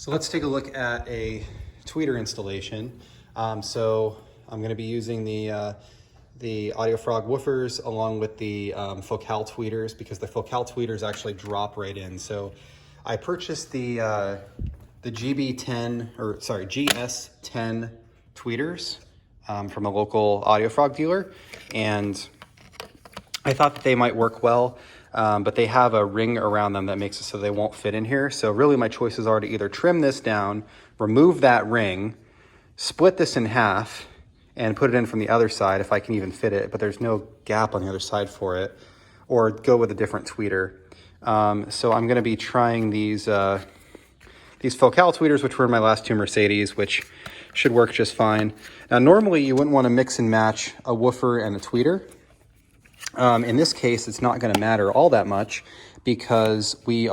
So let's take a look at a tweeter installation. So I'm going to be using the Audiofrog woofers along with the Focal tweeters, because the Focal tweeters actually drop right in. So I purchased the GS10 tweeters from a local Audiofrog dealer, and I thought that they might work well, but they have a ring around them that makes it so they won't fit in here. So really my choices are to either trim this down, remove that ring, split this in half, and put it in from the other side if I can even fit it, but there's no gap on the other side for it, or go with a different tweeter. So I'm gonna be trying these Focal tweeters, which were in my last two Mercedes, which should work just fine. Now normally you wouldn't wanna mix and match a woofer and a tweeter. In this case, it's not going to matter all that much because we're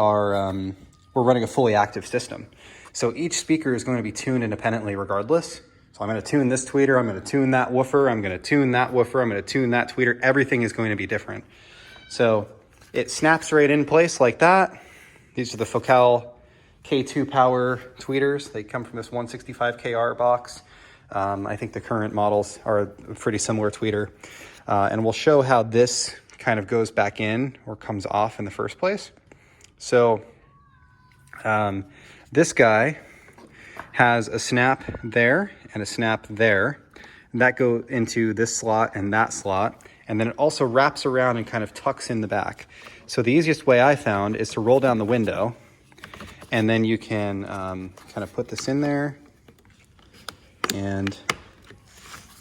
running a fully active system. So each speaker is going to be tuned independently regardless. So I'm going to tune this tweeter, I'm going to tune that woofer, I'm going to tune that woofer, I'm going to tune that tweeter. Everything is going to be different. So it snaps right in place like that. These are the Focal K2 power tweeters. They come from this 165KR box. I think the current models are a pretty similar tweeter. And we'll show how this kind of goes back in or comes off in the first place. So this guy has a snap there and a snap there. And that go into this slot and that slot. And then it also wraps around and kind of tucks in the back. So the easiest way I found is to roll down the window, and then you can kind of put this in there. And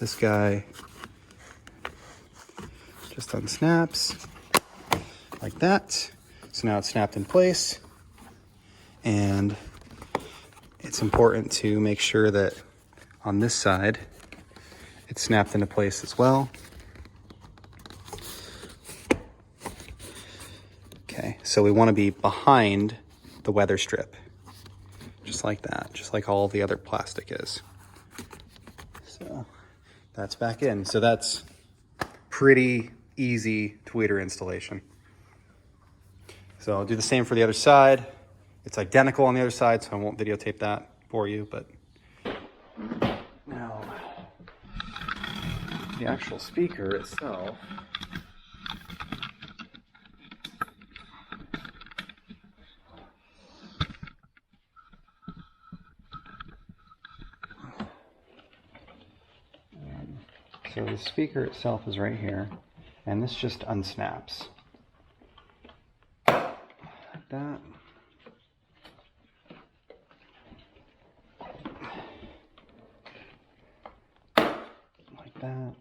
this guy just unsnaps like that. So now it's snapped in place, and it's important to make sure that on this side it's snapped into place as well. Okay, so we want to be behind the weather strip, just like that, just like all the other plastic is. So that's back in. So that's pretty easy tweeter installation. So I'll do the same for the other side. It's identical on the other side, so I won't videotape that for you, but now the actual speaker itself. So the speaker itself is right here, and this just unsnaps. Like that. Like that.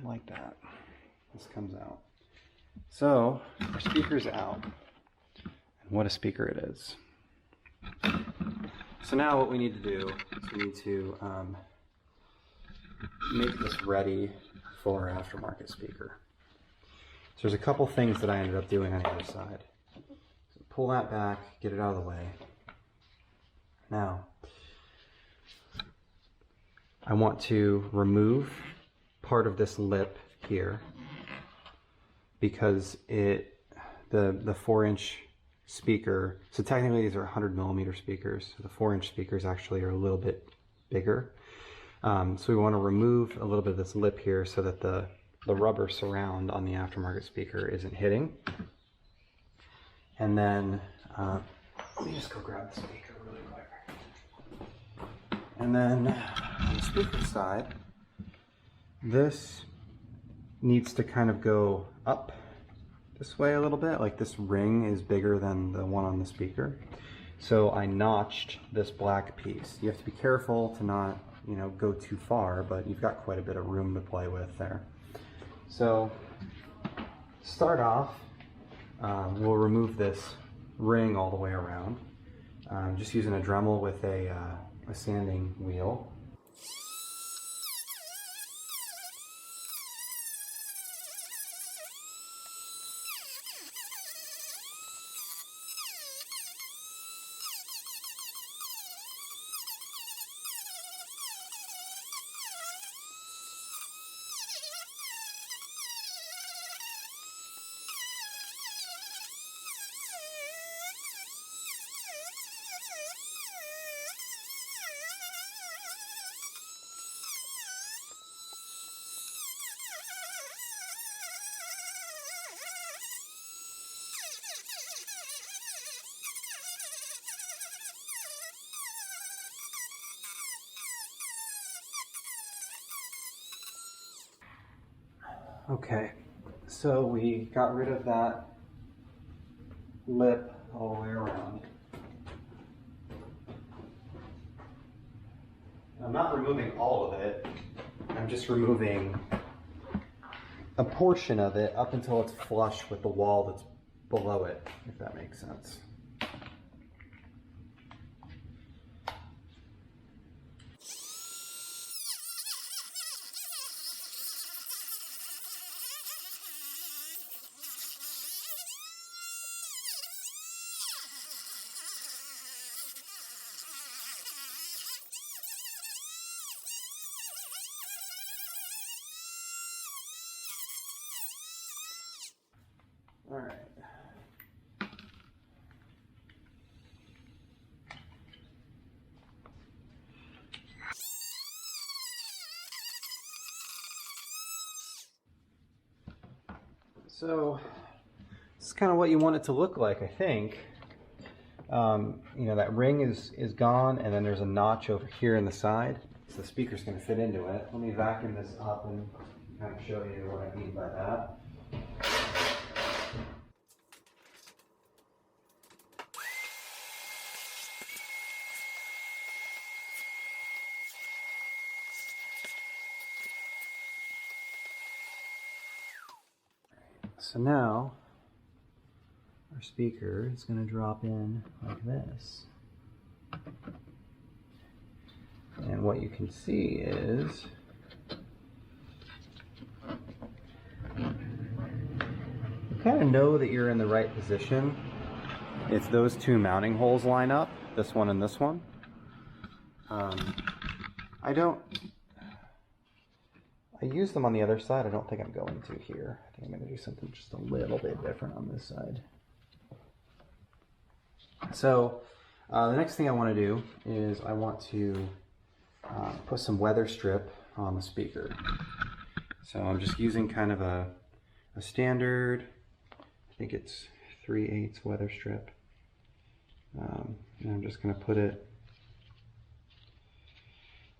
Like that. This comes out. So our speaker's out, and what a speaker it is. So now what we need to do is we need to make this ready for our aftermarket speaker. So there's a couple things that I ended up doing on the other side. So pull that back, get it out of the way. Now, I want to remove part of this lip here, because the 4-inch speaker, so technically these are 100mm speakers, so the 4-inch speakers actually are a little bit bigger. So we want to remove a little bit of this lip here so that the rubber surround on the aftermarket speaker isn't hitting. And then, let me just go grab the speaker really quick. And then on the speaker side, this needs to kind of go up this way a little bit. Like this ring is bigger than the one on the speaker. So I notched this black piece. You have to be careful to not, go too far, but you've got quite a bit of room to play with there. So start off, we'll remove this ring all the way around. Just using a Dremel with a sanding wheel. Okay, so we got rid of that lip all the way around. I'm not removing all of it, I'm just removing a portion of it up until it's flush with the wall that's below it, if that makes sense. All right. So this is kind of what you want it to look like, I think. You know, that ring is gone, and then there's a notch over here in the side, so the speaker's going to fit into it. Let me vacuum this up and kind of show you what I mean by that. So now our speaker is going to drop in like this. And what you can see is you kind of know that you're in the right position. It's those two mounting holes line up, this one and this one. I use them on the other side. I don't think I'm going to here. I think I'm going to do something just a little bit different on this side. So the next thing I want to do is I want to put some weather strip on the speaker. So I'm just using kind of a standard, I think it's 3/8 weather strip. And I'm just going to put it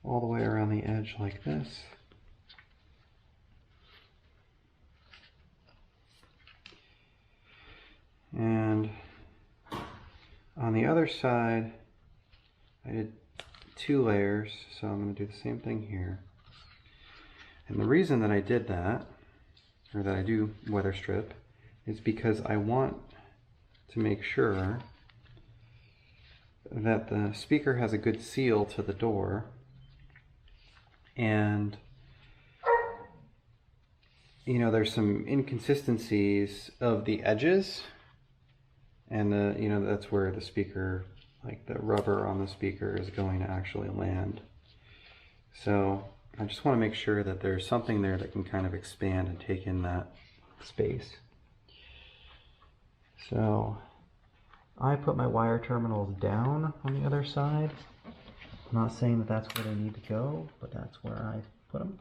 all the way around the edge like this. And on the other side, I did 2 layers, so I'm going to do the same thing here. And the reason that I did that, or that I do weather strip, is because I want to make sure that the speaker has a good seal to the door, and you know, there's some inconsistencies of the edges, and you know, that's where the speaker, like the rubber on the speaker, is going to actually land. So I just want to make sure that there's something there that can kind of expand and take in that space. So I put my wire terminals down on the other side. I'm not saying that that's where they need to go, but that's where I put them.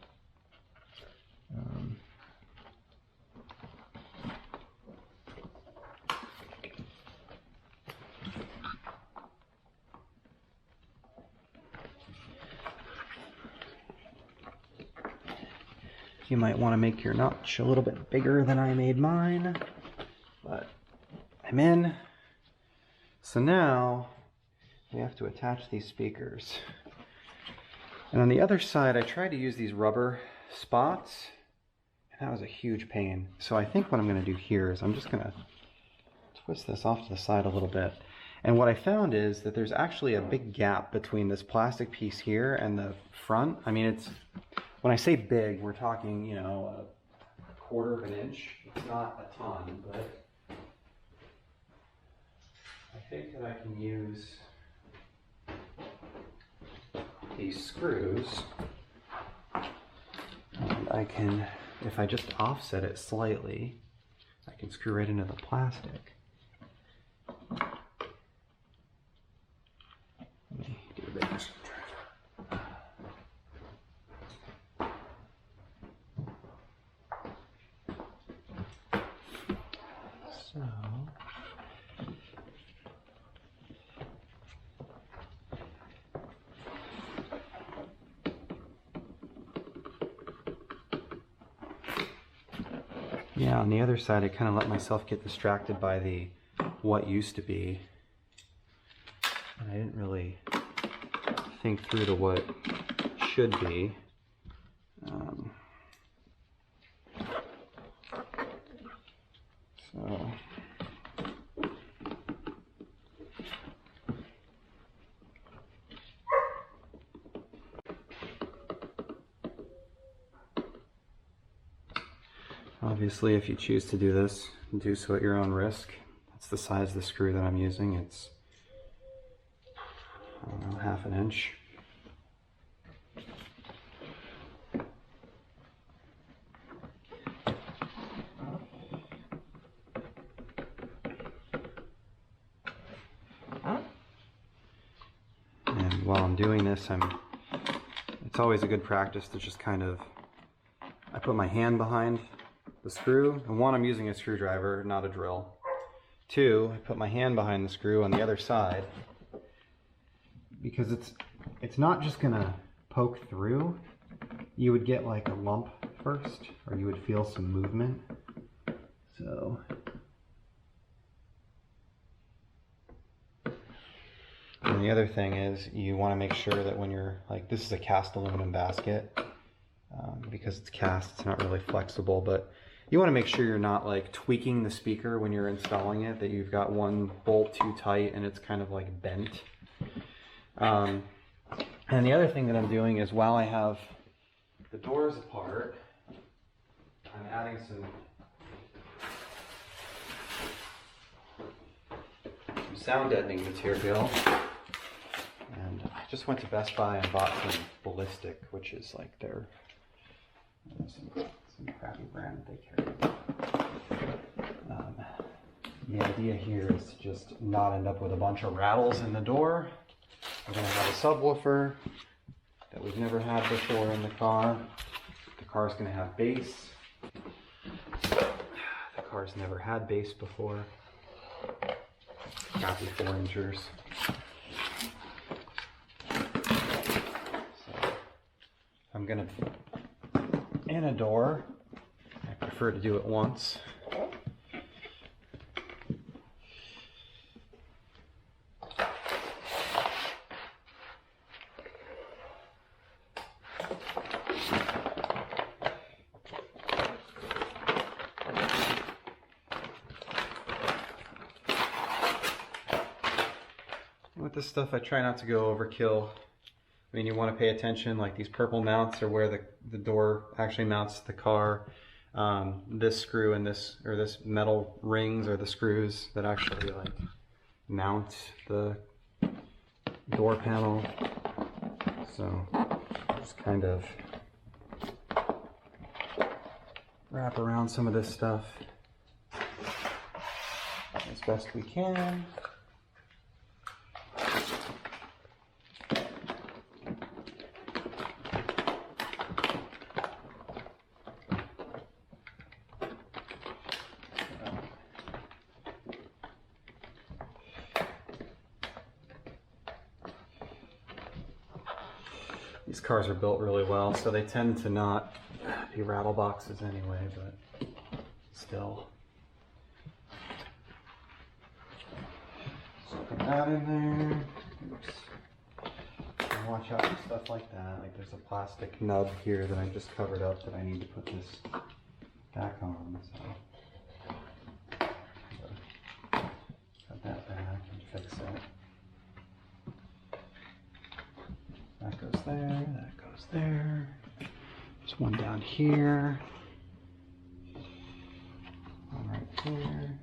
You might want to make your notch a little bit bigger than I made mine, but I'm in. So now we have to attach these speakers. And on the other side, I tried to use these rubber spots, and that was a huge pain. So I think what I'm going to do here is I'm just going to twist this off to the side a little bit. And what I found is that there's actually a big gap between this plastic piece here and the front. I mean, it's, when I say big, we're talking, you know, a 1/4 of an inch. It's not a ton, but I think that I can use these screws, and I can, if I just offset it slightly, I can screw right into the plastic. Yeah, on the other side, I kind of let myself get distracted by the what used to be. And I didn't really think through the what should be. So obviously, if you choose to do this, do so at your own risk. That's the size of the screw that I'm using. It's, I don't know, 1/2 inch. And while I'm doing this, it's always a good practice to just kind of, I put my hand behind the screw, and one, I'm using a screwdriver, not a drill. Two, I put my hand behind the screw on the other side, because it's not just gonna poke through. You would get like a lump first, or you would feel some movement. So and the other thing is, you want to make sure that when you're, like, this is a cast aluminum basket, because it's cast, it's not really flexible, but you want to make sure you're not like tweaking the speaker when you're installing it, that you've got one bolt too tight and it's kind of like bent. And the other thing that I'm doing is, while I have the doors apart, I'm adding some sound deadening material. And I just went to Best Buy and bought some ballistic, which is like their some crappy brand that they carry. The idea here is to just not end up with a bunch of rattles in the door. We're going to have a subwoofer that we've never had before in the car. The car's going to have bass. The car's never had bass before. Crappy 4-inchers. So I'm going to, in a door, I prefer to do it once. With this stuff, I try not to go overkill. I mean, you want to pay attention, like these purple mounts are where the door actually mounts the car. This screw and this metal rings are the screws that actually like mount the door panel. So just kind of wrap around some of this stuff as best we can. These cars are built really well, so they tend to not be rattle boxes anyway, but still. So put that in there. Oops. And watch out for stuff like that. Like there's a plastic nub here that I just covered up that I need to put this back on. So put that back and fix it. That goes there, that goes there. There's one down here. One right here.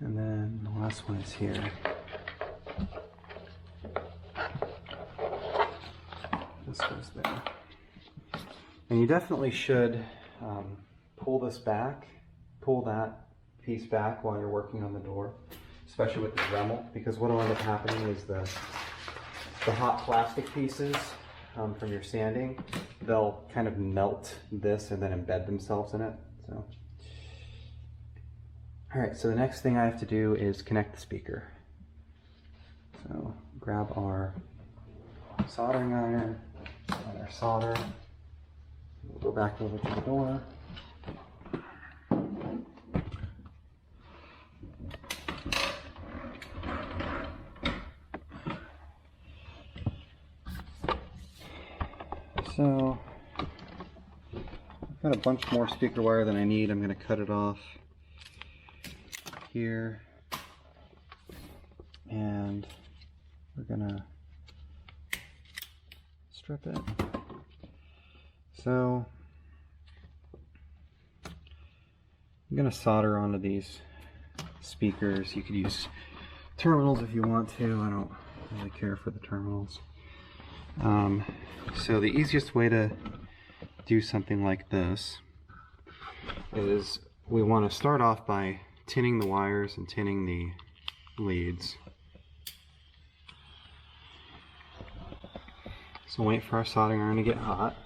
And then the last one is here. This goes there. And you definitely should pull this back, pull that piece back while you're working on the door, especially with the Dremel, because what will end up happening is the hot plastic pieces from your sanding, they'll kind of melt this and then embed themselves in it. So, all right, so the next thing I have to do is connect the speaker. So grab our soldering iron and our solder. We'll go back over to the door. So I've got a bunch more speaker wire than I need. I'm going to cut it off here, and we're going to strip it. So I'm going to solder onto these speakers. You could use terminals if you want to. I don't really care for the terminals. So the easiest way to do something like this is we want to start off by tinning the wires and tinning the leads. So wait for our soldering iron to get hot.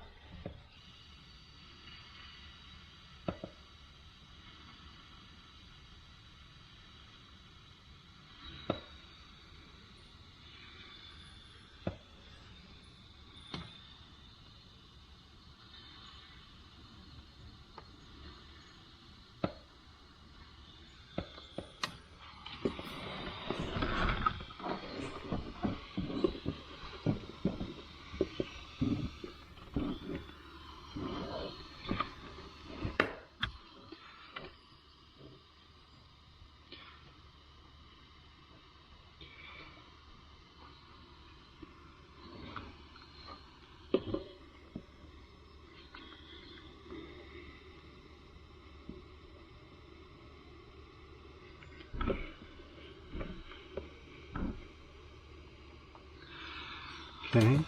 Okay,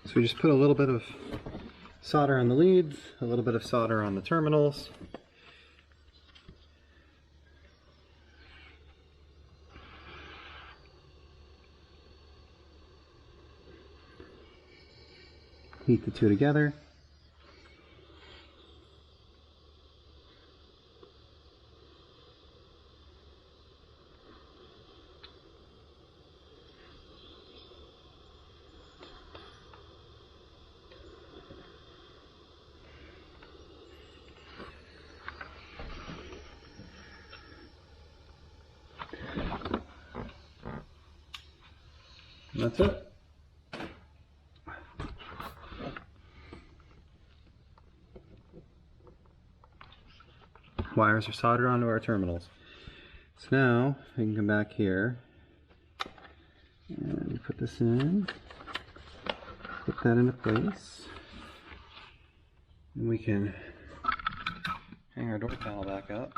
so we just put a little bit of solder on the leads, a little bit of solder on the terminals. Heat the two together. And that's it. Wires are soldered onto our terminals. So now we can come back here and put this in, put that into place, and we can hang our door panel back up.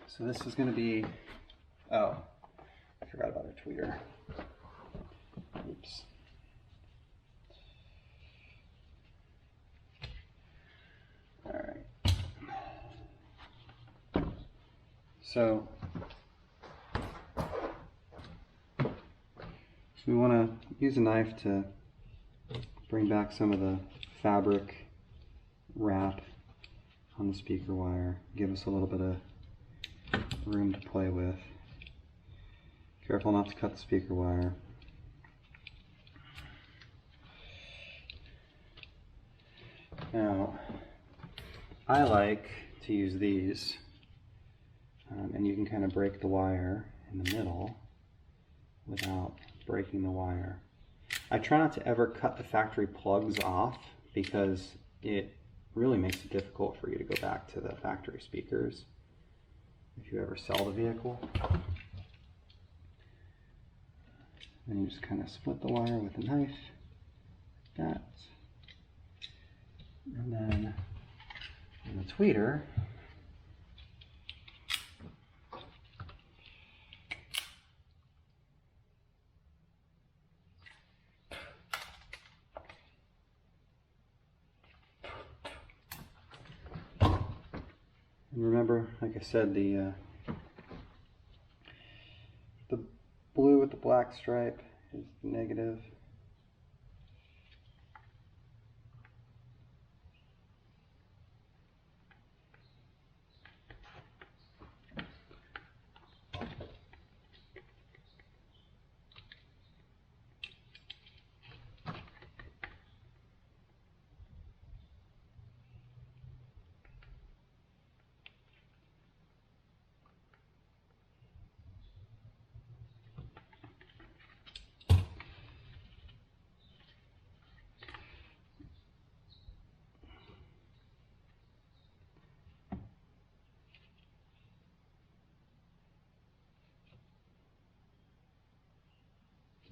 So this is going to be, oh, I forgot about our tweeter. Oops. All right. So we want to use a knife to bring back some of the fabric wrap on the speaker wire. Give us a little bit of room to play with. Careful not to cut the speaker wire. Now, I like to use these, and you can kind of break the wire in the middle without breaking the wire. I try not to ever cut the factory plugs off because it really makes it difficult for you to go back to the factory speakers if you ever sell the vehicle. Then you just kind of split the wire with a knife, like that. And then in the tweeter, and remember, like I said, the blue with the black stripe is the negative.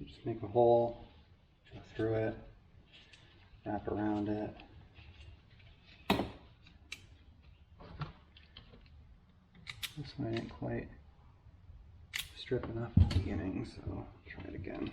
Just make a hole, go through it, wrap around it. This one I didn't quite strip enough at the beginning, so I'll try it again.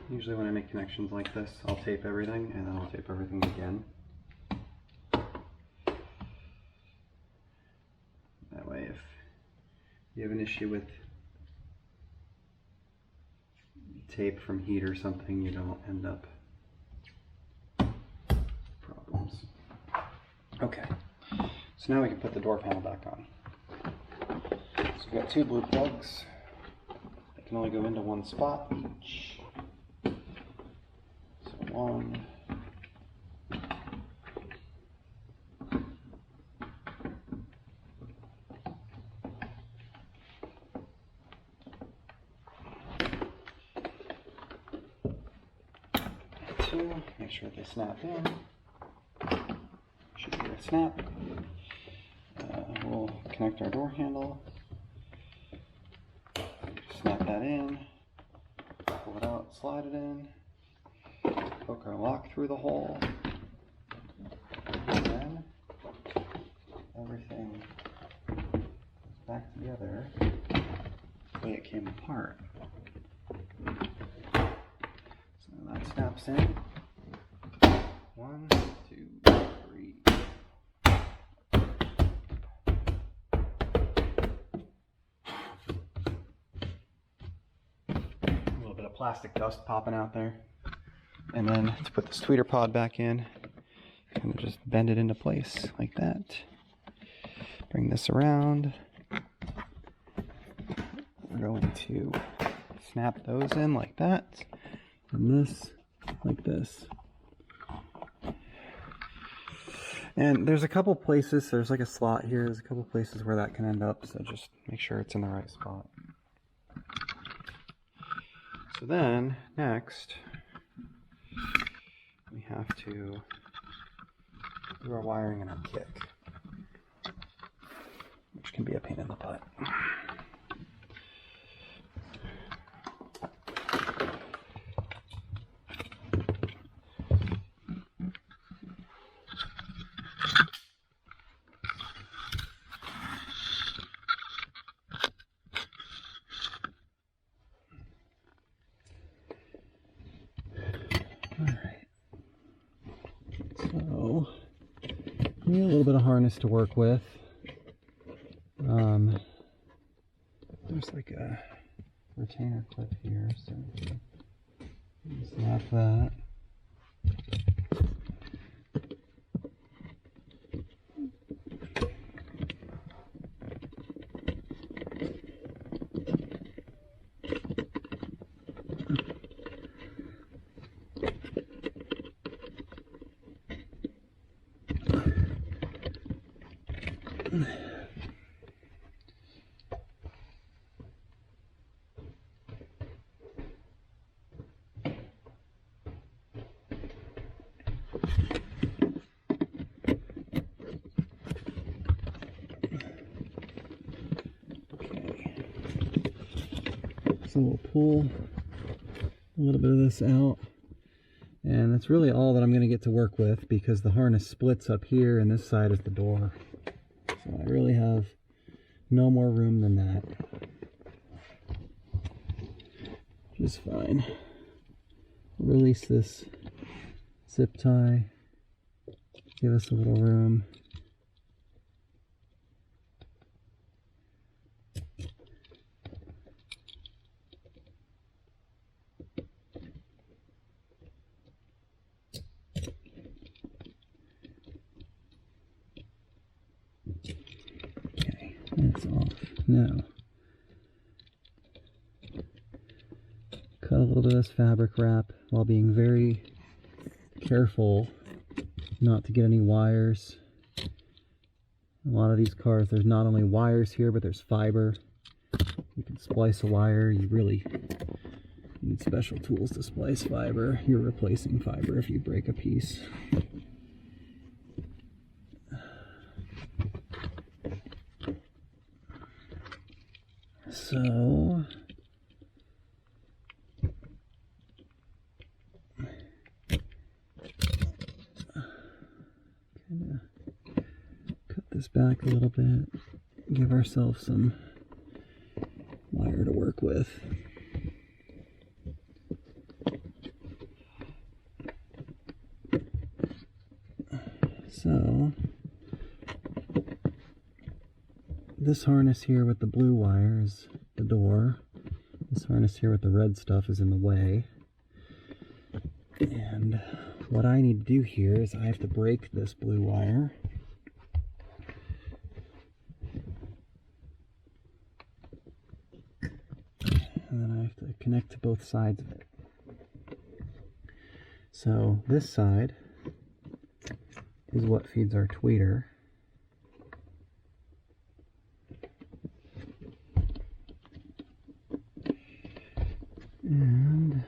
Usually when I make connections like this, I'll tape everything and then I'll tape everything again. That way if you have an issue with tape from heat or something, you don't end up problems. Okay, so now we can put the door panel back on. So we've got two blue plugs. They can only go into one spot each. One, two, make sure they snap in. Should hear a snap. We'll connect our door handle, snap that in, pull it out, slide it in. Hook our lock through the hole, and then everything goes back together the way it came apart. So that snaps in. 1, 2, 3. A little bit of plastic dust popping out there. And then to put this tweeter pod back in, kind of just bend it into place like that. Bring this around. We're going to snap those in like that, and this like this. And there's a couple places, there's like a slot here, there's a couple places where that can end up, so just make sure it's in the right spot. So then, next, we have to do our wiring and our kick, which can be a pain in the butt. So, we need a little bit of harness to work with. There's like a retainer clip here, so snap that. So we'll pull a little bit of this out, and that's really all that I'm going to get to work with, because the harness splits up here and this side is the door. So I really have no more room than that. Which is fine. Release this zip tie, give us a little room. Okay, that's off. Now, cut a little bit of this fabric wrap while being very careful not to get any wires. A lot of these cars, there's not only wires here, but there's fiber. You can splice a wire. You really need special tools to splice fiber. You're replacing fiber if you break a piece. So kind of cut this back a little bit, give ourselves some wire to work with. So this harness here with the blue wire is the door. This harness here with the red stuff is in the way. And what I need to do here is I have to break this blue wire. And then I have to connect to both sides of it. So this side is what feeds our tweeter. And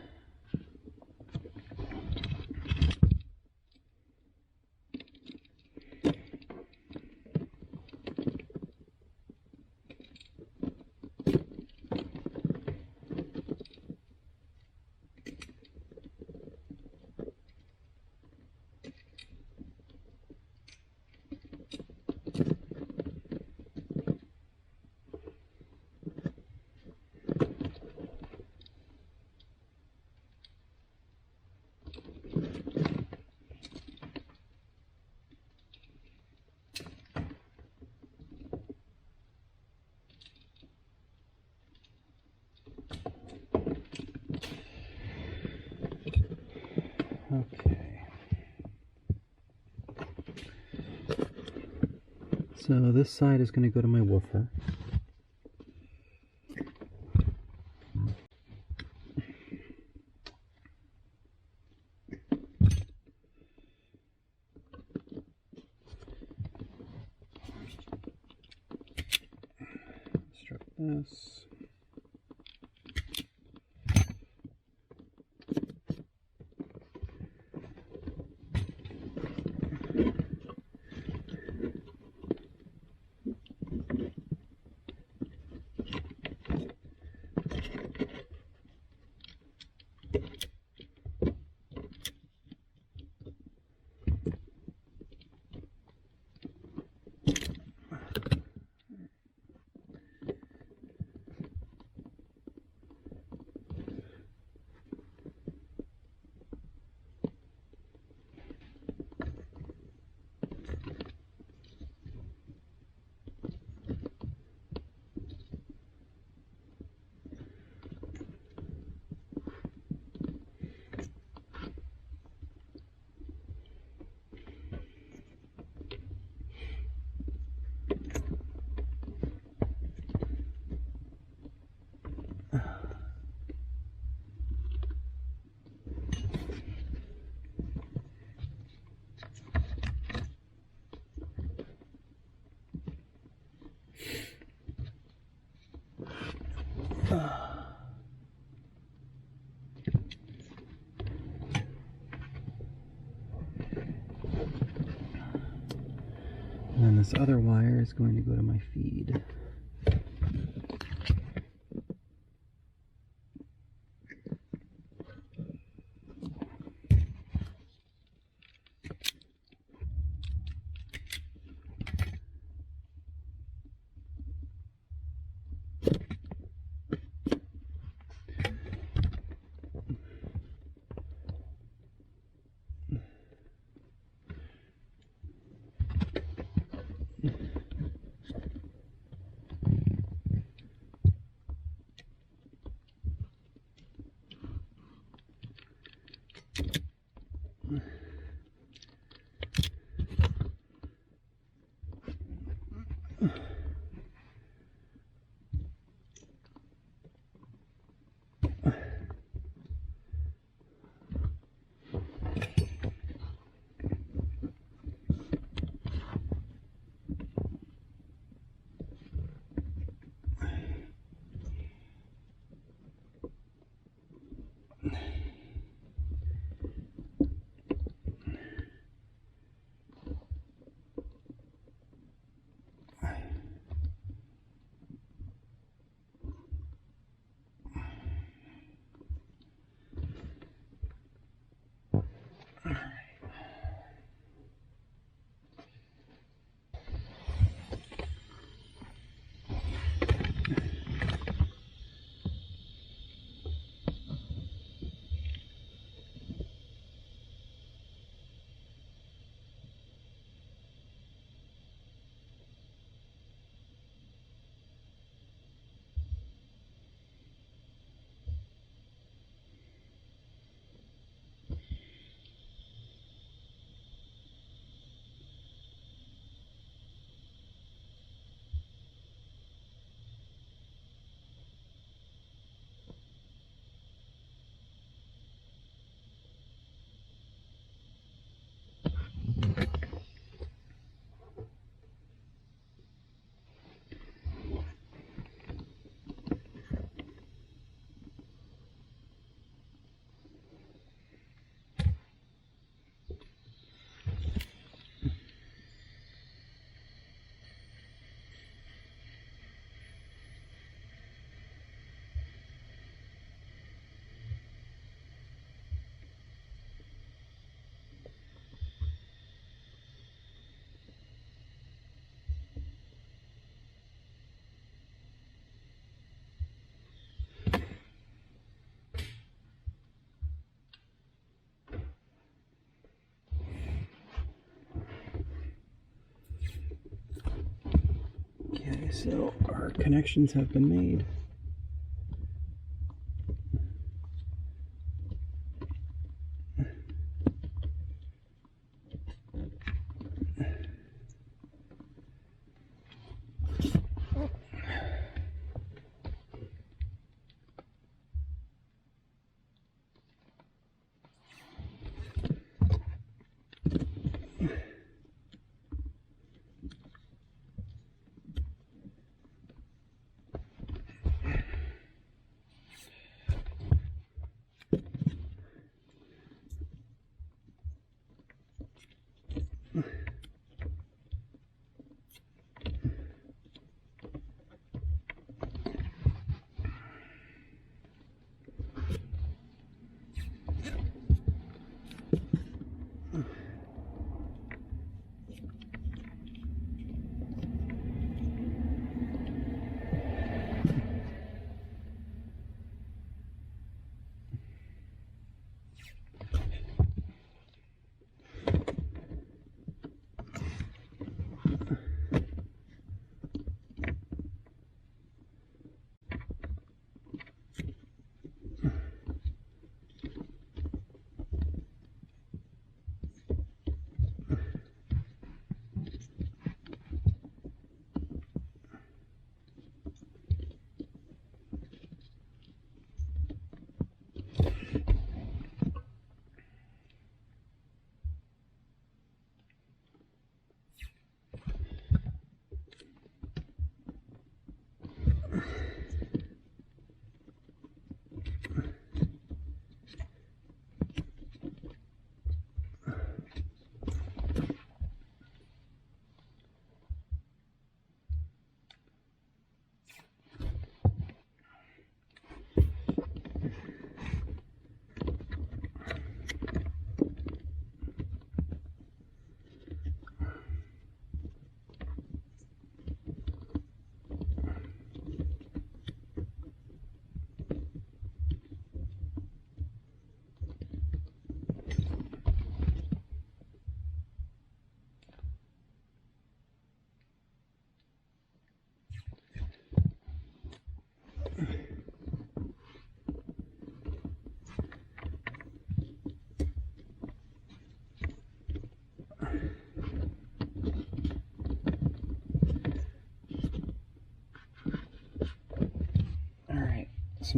okay. So this side is going to go to my woofer. Strip this. then this other wire is going to go to my feed. Okay, so our connections have been made.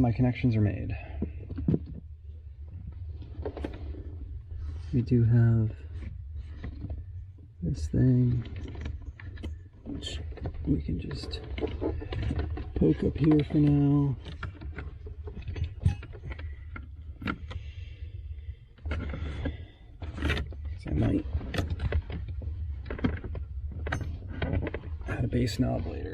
of my connections are made. We do have this thing, which we can just poke up here for now. So I might add a base knob later.